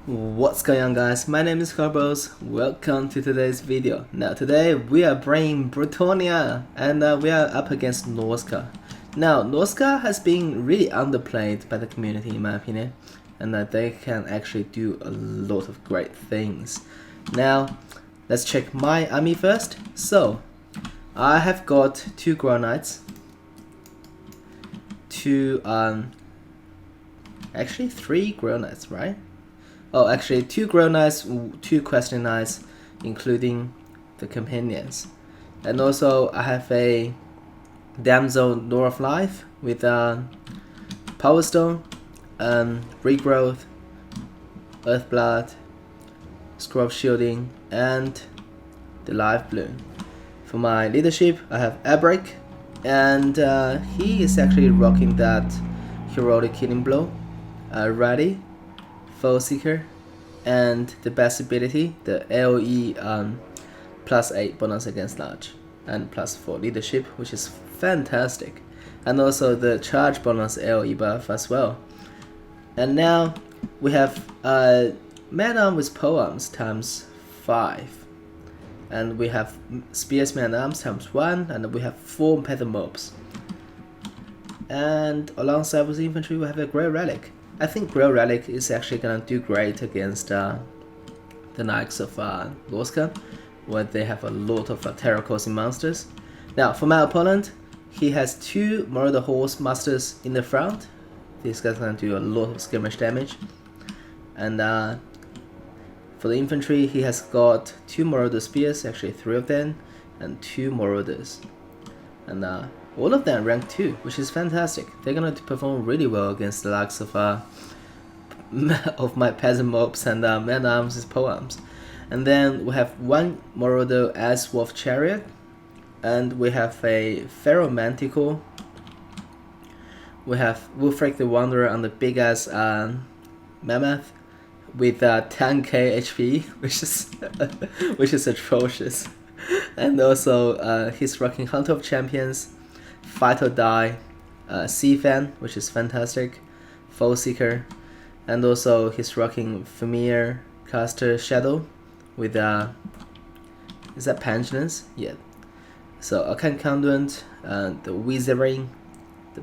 What's going on, guys? My name is Orokaboss. Welcome to today's video. Now today we are playing Bretonnia and we are up against Norsca. Now Norsca has been really underplayed by the community in my opinion, and they can actually do a lot of great things. Now let's check my army first. So I have got 2 Grey Knights, 3 Grey Knights, right? Oh, actually 2 Grey Knights, 2 Question Knights, including the companions. And also I have a Damsel Lore of Life with Power Stone, Regrowth, Earthblood, Scroll of Shielding, and the Life Bloom. For my leadership, I have Abric, and he is actually rocking that Heroic Killing Blow, Ready, Foe Seeker, and the best ability, the AoE +8 bonus against large, and +4 leadership, which is fantastic, and also the charge bonus AoE buff as well. And now we have Man-Arm with Poems ×5, and we have Spears Man-Arms ×1, and we have 4 Panther Mobs. And alongside with infantry, we have a Grey Relic. I think Grey Relic is actually gonna do great against the Knights of Norsca, where they have a lot of terracotta monsters. Now for my opponent, he has 2 Marauder Horse Masters in the front. These guys gonna do a lot of skirmish damage. And for the infantry, he has got 2 Marauder Spears, actually 3 of them, and 2 Marauders. And all of them rank 2, which is fantastic. They're gonna perform really well against the likes of my peasant mobs and Man-Arms with Poems. And then we have 1 Marauder as Wolf Chariot, and we have a Pharaoh Manticore. We have Wulfric the Wanderer on the big ass Mammoth with 10k HP, which is atrocious. And also he's rocking Hunter of Champions, Fight or Die, Sea Fan, which is fantastic, Foe Seeker, and also he's rocking Familiar Caster Shadow with is that Pendulance? Yeah. So Arcane Conduit, the Wizarding, the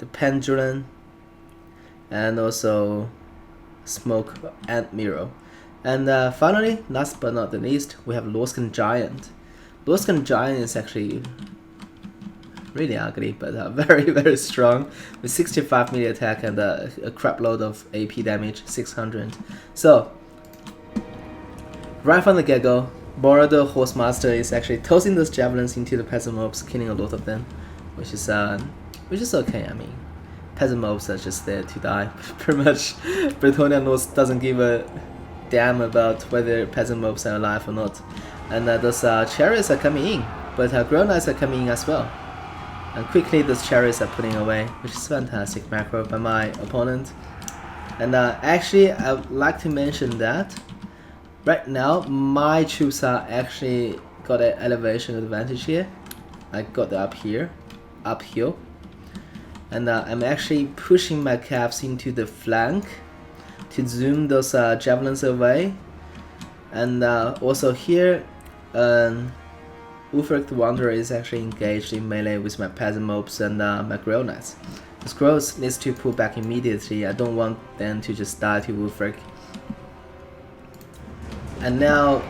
Pendulum, and also Smoke and Mirror. And finally, last but not the least, we have Norscan Giant. Norscan Giant is actually really ugly, but very, very strong, with 65 melee attack and a crap load of AP damage, 600. So, right from the get-go, Marauder Horsemaster is actually tossing those javelins into the peasant mobs, killing a lot of them, which is okay. I mean, peasant mobs are just there to die. Pretty much, Bretonnia doesn't give a damn about whether peasant mobs are alive or not. And those chariots are coming in, but Grey Knights are coming in as well. And quickly those chariots are putting away, which is fantastic macro by my opponent. And actually, I would like to mention that right now my troops are actually got an elevation advantage here. I got the uphill, and I'm actually pushing my caps into the flank to zoom those javelins away. And also here, Wulfric the Wanderer is actually engaged in melee with my peasant mobs and my Grey Knights. The scrolls needs to pull back immediately. I don't want them to just die to Wulfric. And now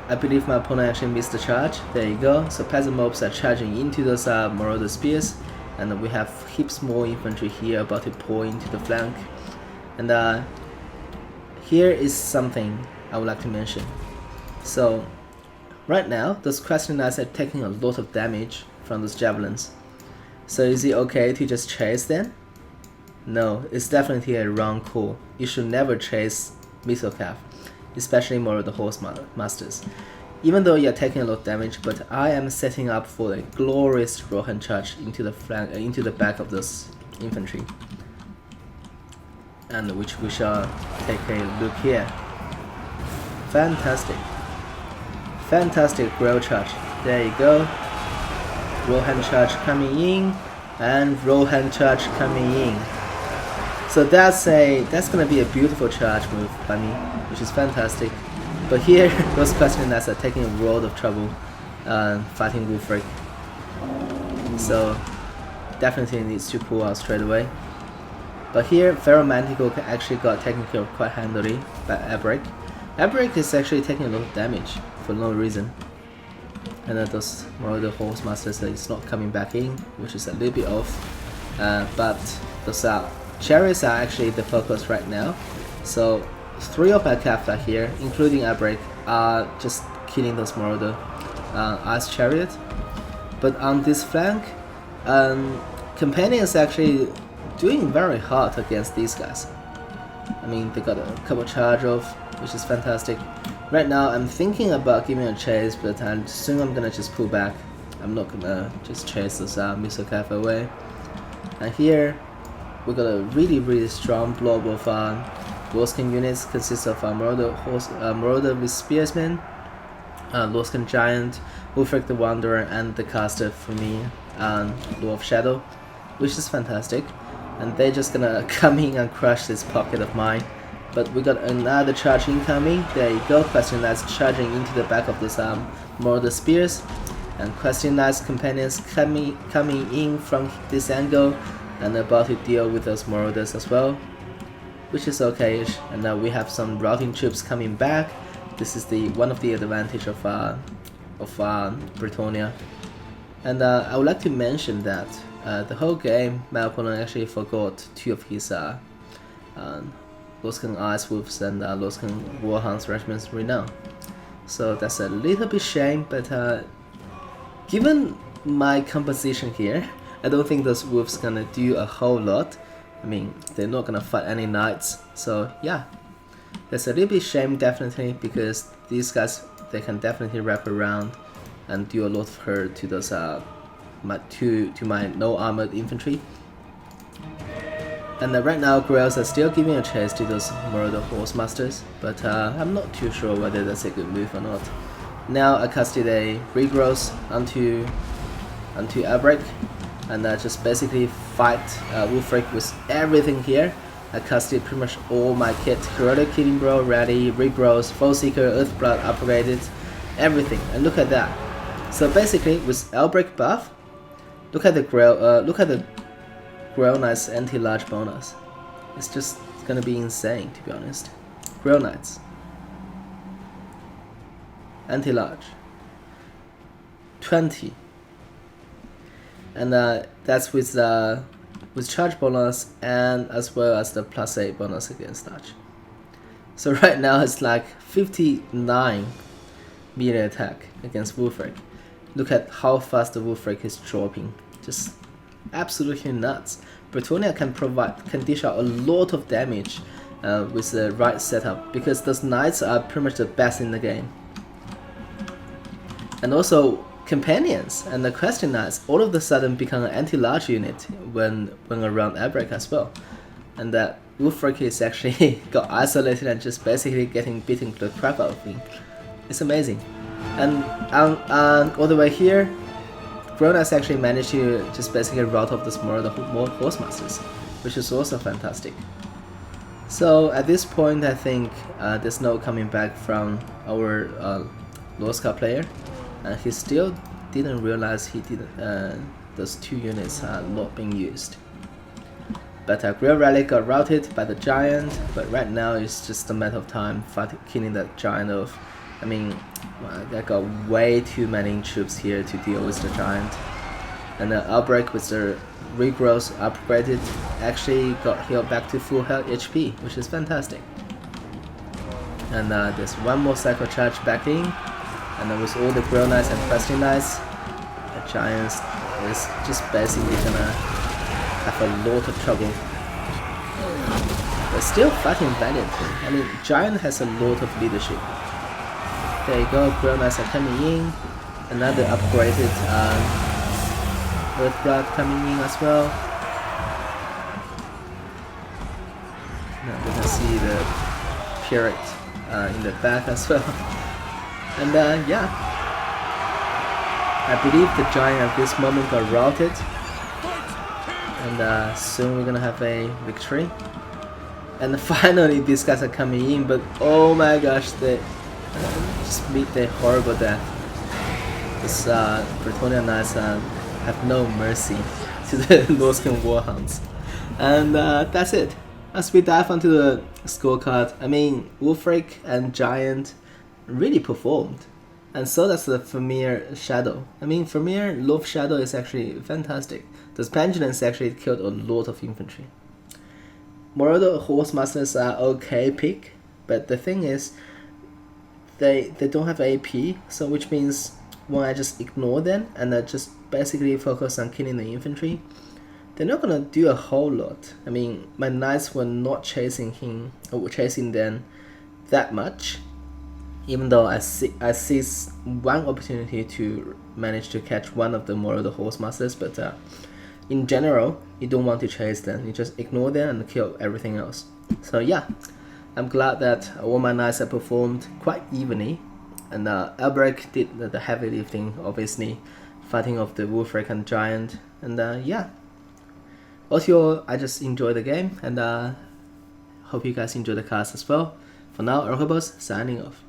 I believe my opponent actually missed the charge. There you go. So peasant mobs are charging into those Marauder Spears, and we have heaps more infantry here about to pour into the flank. And here is something I would like to mention. So right now, those Question Knights are taking a lot of damage from those javelins. So is it okay to just chase them? No, it's definitely a wrong call. You should never chase Missile Calf, especially more of the Horse Masters. Even though you're taking a lot of damage, but I am setting up for a glorious Rohan charge into the flank, into the back of this infantry, and which we shall take a look here. Fantastic Grey charge. There you go. Rohan charge coming in, and Rohan charge coming in. So that's gonna be a beautiful charge move by me, which is fantastic. But here, those Questing Knights are taking a world of trouble fighting Wolfric. So definitely needs to pull out straight away. But here, Ferromantico actually got taken care of quite handily by Airbrake. Airbrake is actually taking a lot of damage for no reason. And those Marauder Horsemasters is not coming back in, which is a little bit off. But those Chariots are actually the focus right now. So 3 of our Cathar here, including Airbrake, are just killing those Marauder Ice Chariot. But on this flank, Companion is actually doing very hard against these guys. I mean, they got a couple charge off, which is fantastic. Right now, I'm thinking about giving a chase, but soon I'm gonna just pull back. I'm not gonna just chase this Missile Cav away. And here, we got a really strong blob of Norscan units, consists of Marauder with Spearsmen, Norscan Giant, Wolfric the Wanderer, and the caster for me, Lord of Shadow, which is fantastic. And they're just gonna come in and crush this pocket of mine. But we got another charge incoming. There you go, Questing Knights charging into the back of this Marauder Spears. And Questing Knights companions coming in from this angle and about to deal with those Marauders as well, which is okay-ish. And now we have some routing troops coming back. This is one of the advantage of Bretonnia. And I would like to mention that the whole game, my opponent actually forgot 2 of his Norscan Ice Wolves and Norscan Warhounds Regiments Renown. So that's a little bit shame, but given my composition here, I don't think those Wolves gonna do a whole lot. I mean, they're not gonna fight any Knights, so yeah. That's a little bit shame definitely, because these guys, they can definitely wrap around and do a lot of hurt to those to my no armored infantry. And right now, Grails are still giving a chase to those Marauder Horsemasters, but I'm not too sure whether that's a good move or not. Now I casted a regrowth onto Airbrake, and just basically fight Wolfric with everything here. I casted pretty much all my kit: Heroic Killing Blow, Rally, Regrowth, Foe Seeker, Earthblood upgraded, everything. And look at that. So basically, with Airbrake buff, look at the Grail Knights anti-large bonus. It's just gonna be insane, to be honest. Grail Knights anti-large 20, and that's with charge bonus and as well as the +8 bonus against large. So right now it's like 59 melee attack against Wolfric. Look at how fast the Wolfric is dropping. Just absolutely nuts. Bretonnia can dish out a lot of damage with the right setup, because those Knights are pretty much the best in the game. And also Companions and the Questing Knights all of a sudden become an anti-large unit when around Airbrake as well. And that Wolfric is actually got isolated and just basically getting beaten the crap out of him. It's amazing. And all the way here, Gronas actually managed to just basically rout off the smaller Horsemasters, which is also fantastic. So at this point, I think there's no coming back from our Norsca player. He still didn't realize those 2 units are not being used. But Grail Rally got routed by the Giant, but right now it's just a matter of time killing that Giant off. I mean, I got way too many troops here to deal with the Giant. And the Outbreak with the regrowth upgraded actually got healed back to full health HP, which is fantastic. And there's one more cycle charge back in, and then with all the Grail Knights and Questing Knights, the Giant is just basically gonna have a lot of trouble. But still fighting valiantly. I mean, Giant has a lot of leadership. There you go, Grail Knights are coming in. Another upgraded Earthblood coming in as well. Now we can see the Pirate in the back as well. And yeah, I believe the Giant at this moment got routed. And soon we're gonna have a victory. And finally these guys are coming in, but oh my gosh, they just meet a horrible death. This Bretonnia knights have no mercy to the Norscan warhounds. And that's it. As we dive onto the scorecard, I mean, Wolfric and Giant really performed. And so does the Familiar Shadow. I mean, Familiar Loaf Shadow is actually fantastic. Those Pendulums actually killed a lot of infantry. Moreover, Horse Masters are okay pick, but the thing is, they don't have AP, so which means when I just ignore them and I just basically focus on killing the infantry, they're not gonna do a whole lot. I mean, my knights were not chasing them that much, even though I seized one opportunity to manage to catch one of the more of the horse masters, but in general, you don't want to chase them. You just ignore them and kill everything else. So yeah, I'm glad that all my knights have performed quite evenly, and Albrecht did the heavy lifting, obviously, fighting off the Wolfric and Giant, and yeah. Also, I just enjoy the game, and hope you guys enjoy the cast as well. For now, Orokaboss signing off.